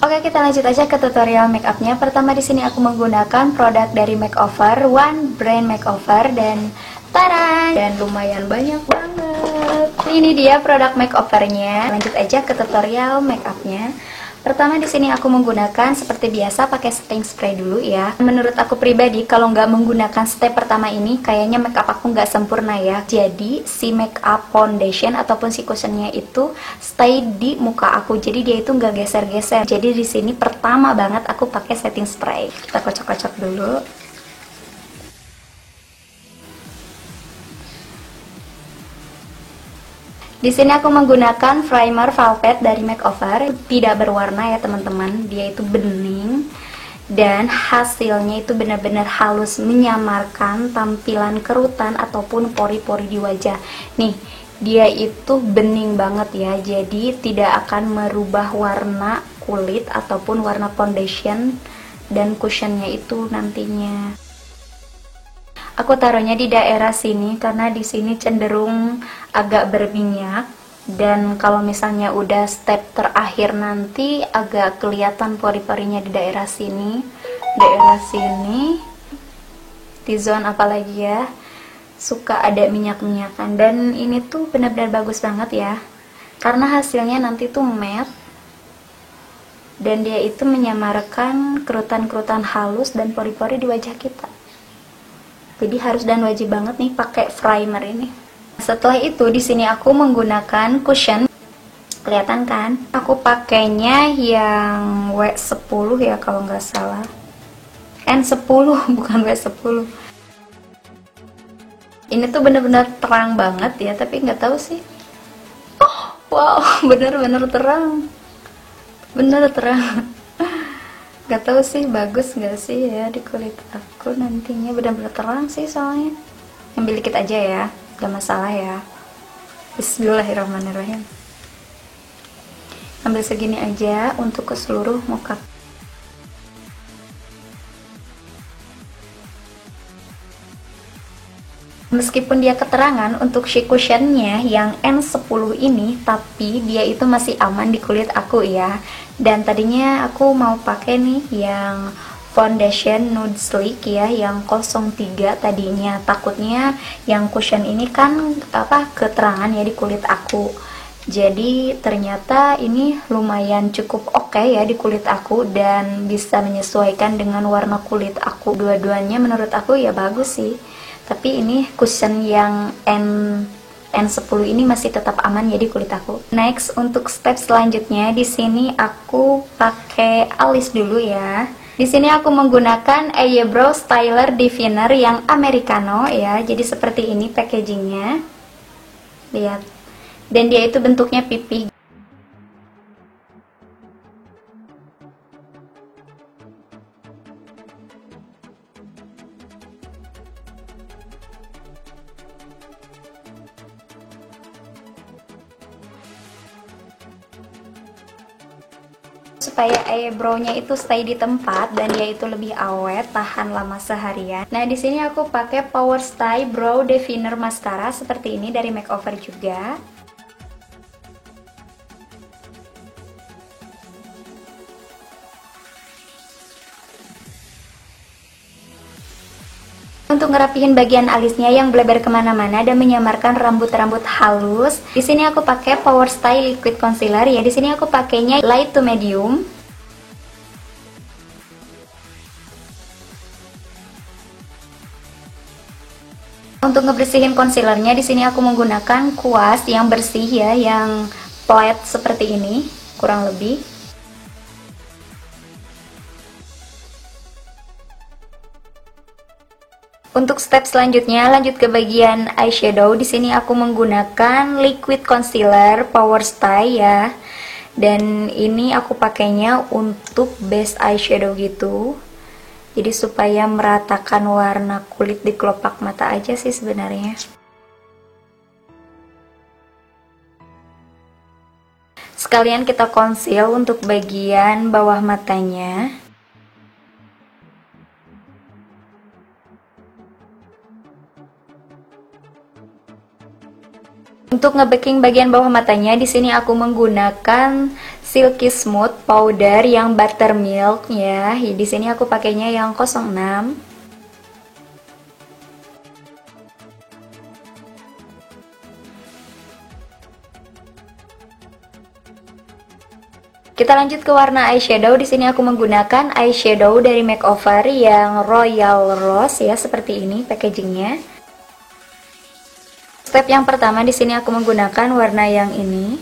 Oke, kita lanjut aja ke tutorial makeupnya. Pertama di sini aku menggunakan produk dari Makeover, One Brand Makeover, dan tara, dan lumayan banyak banget. Ini dia produk makeovernya. Lanjut aja ke tutorial makeupnya. Pertama di sini aku menggunakan seperti biasa pakai setting spray dulu ya. Menurut aku pribadi kalau nggak menggunakan step pertama ini kayaknya makeup aku nggak sempurna ya. Jadi si makeup foundation ataupun si cushionnya itu stay di muka aku. Jadi dia itu nggak geser-geser. Jadi di sini pertama banget aku pakai setting spray. Kita kocok-kocok dulu. Di sini aku menggunakan primer Velvet dari Makeover, tidak berwarna ya teman-teman, dia itu bening dan hasilnya itu benar-benar halus menyamarkan tampilan kerutan ataupun pori-pori di wajah. Nih, dia itu bening banget ya, jadi tidak akan merubah warna kulit ataupun warna foundation dan cushionnya itu nantinya. Aku taruhnya di daerah sini karena di sini cenderung agak berminyak, dan kalau misalnya udah step terakhir nanti agak kelihatan pori-porinya di daerah sini, T-zone apalagi ya, suka ada minyak-minyakan. Dan ini tuh benar-benar bagus banget ya, karena hasilnya nanti tuh matte dan dia itu menyamarkan kerutan-kerutan halus dan pori-pori di wajah kita. Jadi harus dan wajib banget nih pakai primer ini. Setelah itu di sini aku menggunakan cushion. Kelihatan kan? Aku pakainya yang W10 ya kalau nggak salah. N10 bukan W10. Ini tuh bener-bener terang banget ya, tapi nggak tahu sih. Oh, wow, bener-bener terang. Bener terang. Gak tahu sih bagus gak sih ya di kulit aku nantinya, benar-benar terang sih soalnya. Ambil dikit aja ya, gak masalah ya. Bismillahirrahmanirrahim. Ambil segini aja untuk ke seluruh muka. Meskipun dia keterangan untuk si cushionnya yang N10 ini, tapi dia itu masih aman di kulit aku ya. Dan tadinya aku mau pakai nih yang foundation nude sleek ya, yang 03 tadinya. Takutnya yang cushion ini kan keterangan ya di kulit aku. Jadi ternyata ini lumayan cukup oke ya di kulit aku dan bisa menyesuaikan dengan warna kulit aku. Dua-duanya menurut aku ya bagus sih. Tapi ini cushion yang N10 ini masih tetap aman ya di kulit aku. Next, untuk step selanjutnya di sini aku pakai alis dulu ya. Di sini aku menggunakan Eyebrow Styler Definer yang Americano ya. Jadi seperti ini packagingnya. Lihat. Dan dia itu bentuknya pipi. Supaya eyebrow-nya itu stay di tempat dan dia itu lebih awet, tahan lama seharian. Nah, di sini aku pakai Power Style Brow Definer Mascara seperti ini dari Makeover juga. Untuk ngerapihin bagian alisnya yang bleber kemana-mana dan menyamarkan rambut-rambut halus, di sini aku pakai Power Style Liquid Concealer ya. Di sini aku pakainya light to medium. Untuk ngebersihin concealernya, di sini aku menggunakan kuas yang bersih ya, yang flat seperti ini, kurang lebih. Untuk step selanjutnya, lanjut ke bagian eyeshadow. Di sini aku menggunakan liquid concealer Power Style ya. Dan ini aku pakainya untuk base eyeshadow gitu. Jadi supaya meratakan warna kulit di kelopak mata aja sih sebenarnya. Sekalian kita conceal untuk bagian bawah matanya. Untuk ngebacking bagian bawah matanya, di sini aku menggunakan Silky Smooth powder yang buttermilk ya. Di sini aku pakainya yang 06. Kita lanjut ke warna eyeshadow. Di sini aku menggunakan eyeshadow dari Makeover yang Royal Rose ya, seperti ini packagingnya. Step yang pertama, di sini aku menggunakan warna yang ini.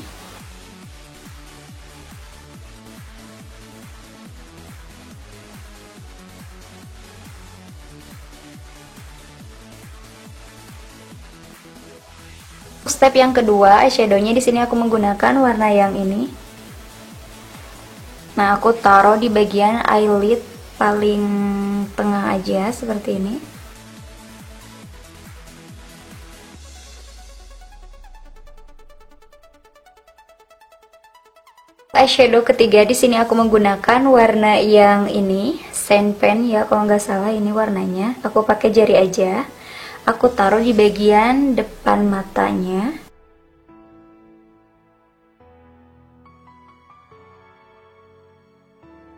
Step yang kedua, eyeshadownya di sini aku menggunakan warna yang ini. Nah, aku taruh di bagian eyelid paling tengah aja seperti ini. Eyeshadow ketiga, di sini aku menggunakan warna yang ini, Sand Pen ya, kalau nggak salah ini warnanya. Aku pakai jari aja. Aku taruh di bagian depan matanya.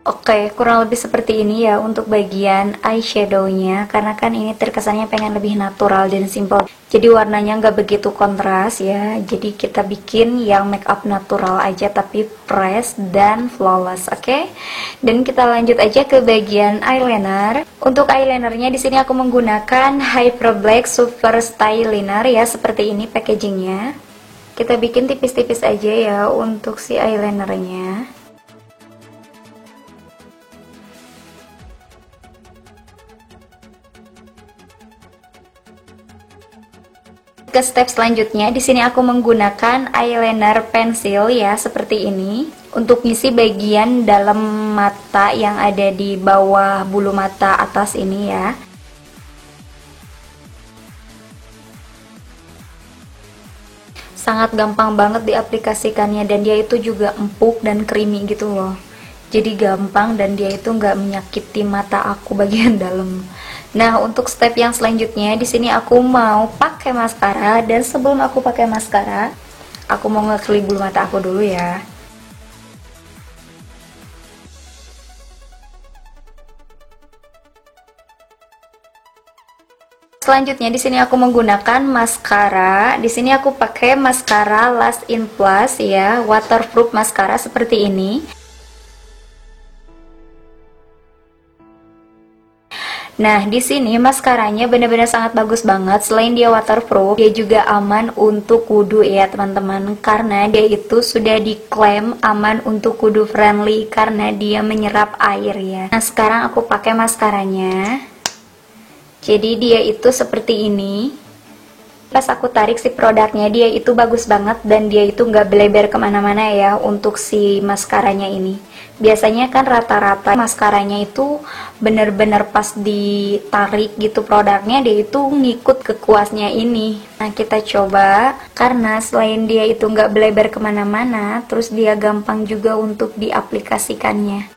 Oke, kurang lebih seperti ini ya untuk bagian eyeshadownya, karena kan ini terkesannya pengen lebih natural dan simple, jadi warnanya nggak begitu kontras ya. Jadi kita bikin yang make up natural aja tapi fresh dan flawless. Oke, dan kita lanjut aja ke bagian eyeliner. Untuk eyelinernya di sini aku menggunakan Hyper Black Super Styliner ya, seperti ini packagingnya. Kita bikin tipis-tipis aja ya untuk si eyelinernya. Ke step selanjutnya, di sini aku menggunakan eyeliner pensil ya, seperti ini untuk ngisi bagian dalam mata yang ada di bawah bulu mata atas ini ya. Sangat gampang banget diaplikasikannya, dan dia itu juga empuk dan creamy gitu loh. Jadi gampang, dan dia itu nggak menyakiti mata aku bagian dalam. Nah, untuk step yang selanjutnya, di sini aku mau pakai maskara, dan sebelum aku pakai maskara, aku mau ngeklip bulu mata aku dulu ya. Selanjutnya di sini aku menggunakan maskara. Di sini aku pakai maskara Lash In Plus ya, waterproof maskara seperti ini. Nah, di sini maskaranya benar-benar sangat bagus banget. Selain dia waterproof, dia juga aman untuk wudhu ya teman-teman. Karena dia itu sudah diklaim aman untuk wudhu friendly karena dia menyerap air ya. Nah, sekarang aku pakai maskaranya. Jadi dia itu seperti ini. Pas aku tarik si produknya, dia itu bagus banget dan dia itu nggak beleber kemana-mana ya untuk si maskaranya ini. Biasanya kan rata-rata maskaranya itu bener-bener pas ditarik gitu produknya, dia itu ngikut ke kuasnya ini. Nah, kita coba, karena selain dia itu nggak beleber kemana-mana, terus dia gampang juga untuk diaplikasikannya.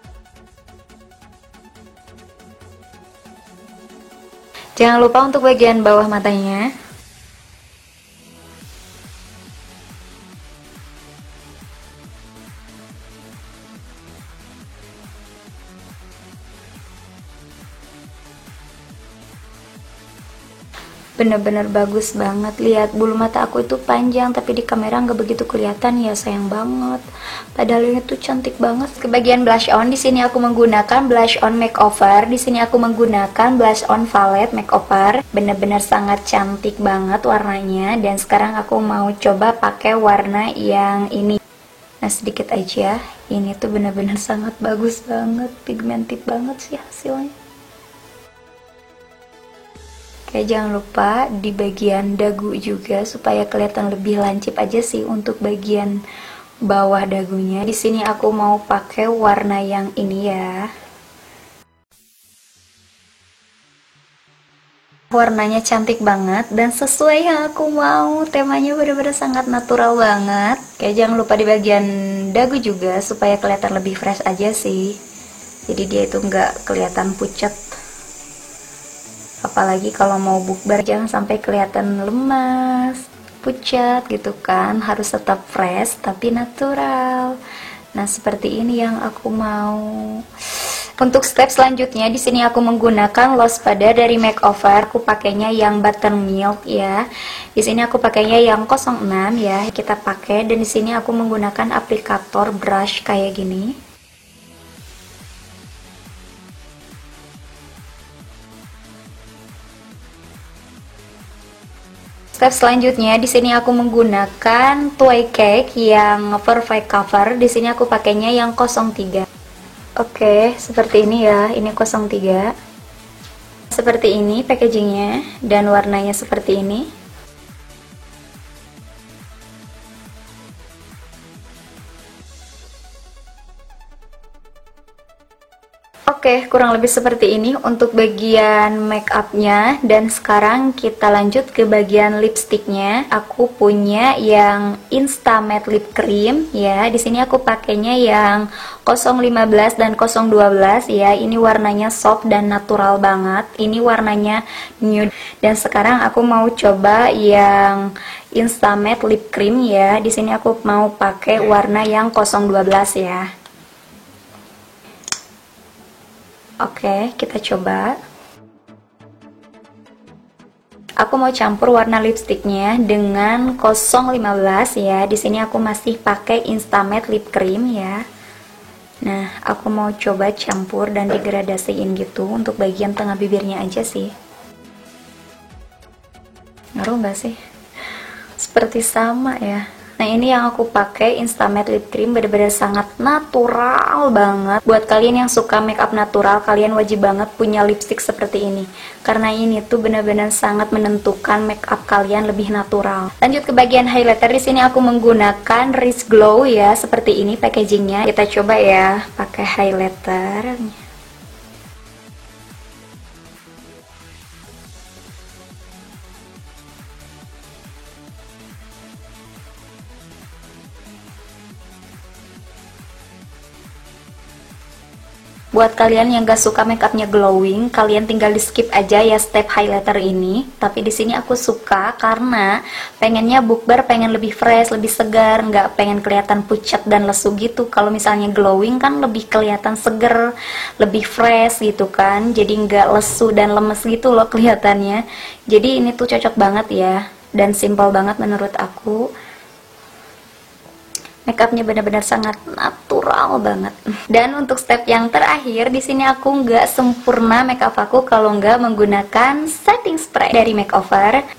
Jangan lupa untuk bagian bawah matanya. Bener-bener bagus banget. Lihat, bulu mata aku itu panjang tapi di kamera nggak begitu kelihatan ya, sayang banget. Padahal ini tuh cantik banget. Ke bagian blush on, di sini aku menggunakan blush on makeover. Di sini aku menggunakan blush on palette makeover. Bener-bener sangat cantik banget warnanya. Dan sekarang aku mau coba pakai warna yang ini. Nah, sedikit aja. Ini tuh bener-bener sangat bagus banget, pigmented banget sih hasilnya. Oke, jangan lupa di bagian dagu juga supaya kelihatan lebih lancip aja sih untuk bagian bawah dagunya. Di sini aku mau pakai warna yang ini ya. Warnanya cantik banget dan sesuai yang aku mau. Temanya bener-bener sangat natural banget. Oke, jangan lupa di bagian dagu juga supaya kelihatan lebih fresh aja sih. Jadi dia itu nggak kelihatan pucat. Apalagi kalau mau bukber, jangan sampai kelihatan lemas. pucat gitu kan, harus tetap fresh tapi natural. Nah, seperti ini yang aku mau. Untuk step selanjutnya di sini aku menggunakan loss pada dari makeover. Aku pakainya yang buttermilk ya. Di sini aku pakainya yang 06 ya. Kita pakai, dan di sini aku menggunakan aplikator brush kayak gini. Step selanjutnya di sini aku menggunakan toy cake yang perfect cover. Di sini aku pakainya yang 03. Oke, seperti ini ya. Ini 03. Seperti ini packagingnya, dan warnanya seperti ini. Oke, kurang lebih seperti ini untuk bagian make upnya. Dan sekarang kita lanjut ke bagian lipstiknya. Aku punya yang Insta Matte Lip Cream ya. Di sini aku pakainya yang 015 dan 012 ya. Ini warnanya soft dan natural banget. Ini warnanya nude. Dan sekarang aku mau coba yang Insta Matte Lip Cream ya. Di sini aku mau pakai warna yang 012 ya. Oke, kita coba. Aku mau campur warna lipstiknya dengan 015 ya. Di sini aku masih pakai Insta Matte Lip Cream ya. Nah, aku mau coba campur dan digradasiin gitu untuk bagian tengah bibirnya aja sih. Ngaruh nggak sih? Seperti sama ya. Nah, ini yang aku pakai Insta Matte Lip Cream, bener-bener sangat natural banget. Buat kalian yang suka makeup natural, kalian wajib banget punya lipstick seperti ini. Karena ini tuh bener-bener sangat menentukan makeup kalian lebih natural. Lanjut ke bagian highlighter. Di sini aku menggunakan Riz Glow ya, seperti ini packagingnya. Kita coba ya pakai highlighter. Buat kalian yang gak suka makeupnya glowing, kalian tinggal di skip aja ya step highlighter ini. Tapi di sini aku suka karena pengennya bukber, pengen lebih fresh, lebih segar, nggak pengen kelihatan pucat dan lesu gitu. Kalau misalnya glowing kan lebih kelihatan seger, lebih fresh gitu kan. Jadi nggak lesu dan lemes gitu loh kelihatannya. Jadi ini tuh cocok banget ya, dan simple banget menurut aku. Makeupnya benar-benar sangat natural banget. Dan untuk step yang terakhir, di sini aku nggak sempurna makeup aku kalau nggak menggunakan setting spray dari makeover.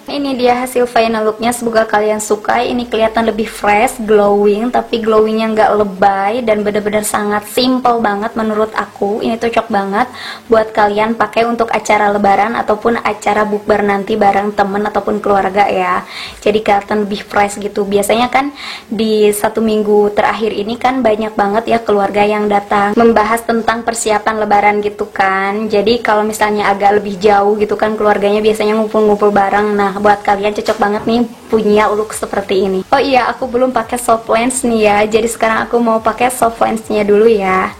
Ini dia hasil final looknya, semoga kalian suka. Ini kelihatan lebih fresh, glowing, tapi glowingnya nggak lebay dan benar-benar sangat simple banget menurut aku. Ini cocok banget buat kalian pakai untuk acara lebaran ataupun acara bukber nanti bareng temen ataupun keluarga ya. Jadi kelihatan lebih fresh gitu. Biasanya kan di 1 minggu terakhir ini kan banyak banget ya keluarga yang datang membahas tentang persiapan lebaran gitu kan. Jadi kalau misalnya agak lebih jauh gitu kan keluarganya biasanya ngumpul-ngumpul bareng. Nah, buat kalian cocok banget nih punya look seperti ini. Oh iya, aku belum pakai soft lens nih ya. Jadi sekarang aku mau pakai soft lensnya dulu ya.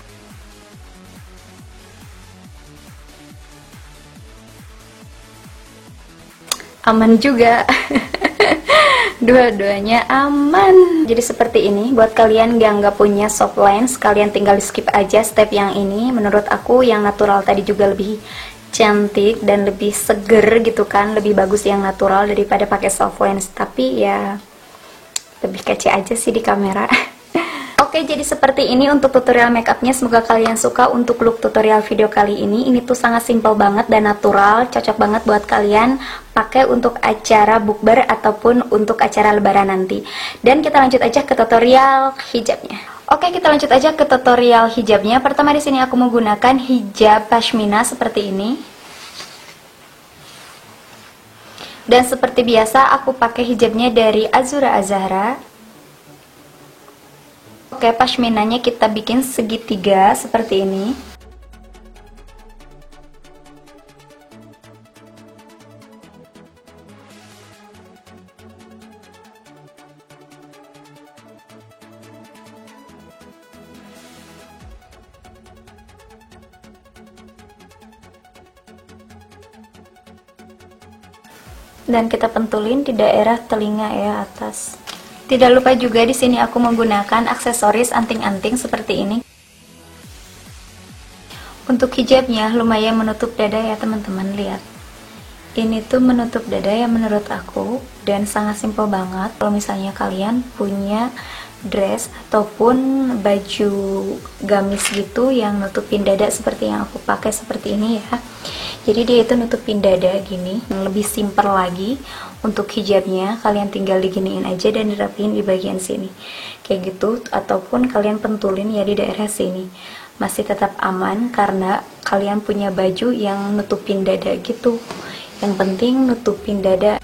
Aman juga. Dua-duanya aman. Jadi seperti ini. Buat kalian yang nggak punya soft lens, kalian tinggal skip aja step yang ini. Menurut aku yang natural tadi juga lebih cantik dan lebih seger gitu kan, lebih bagus yang natural daripada pakai soft lens. Tapi ya lebih kece aja sih di kamera. Oke, jadi seperti ini untuk tutorial makeupnya. Semoga kalian suka untuk look tutorial video kali ini. Ini tuh sangat simple banget dan natural, cocok banget buat kalian pakai untuk acara bukber ataupun untuk acara lebaran nanti. Dan kita lanjut aja ke tutorial hijabnya. Oke, kita lanjut aja ke tutorial hijabnya. Pertama di sini aku menggunakan hijab pashmina seperti ini. Dan seperti biasa aku pakai hijabnya dari Azura Azhara. Oke, pashminanya kita bikin segitiga seperti ini. dan kita pentulin di daerah telinga ya, atas. Tidak lupa juga di sini aku menggunakan aksesoris anting-anting seperti ini. Untuk hijabnya lumayan menutup dada ya teman-teman, lihat. Ini tuh menutup dada ya menurut aku, dan sangat simple banget. Kalau misalnya kalian punya dress ataupun baju gamis gitu yang nutupin dada seperti yang aku pakai seperti ini ya. Jadi dia itu nutupin dada gini, yang lebih simple lagi. Untuk hijabnya kalian tinggal diginiin aja dan dirapiin di bagian sini kayak gitu, ataupun kalian pentulin ya di daerah sini. Masih tetap aman karena kalian punya baju yang nutupin dada gitu. Yang penting nutupin dada.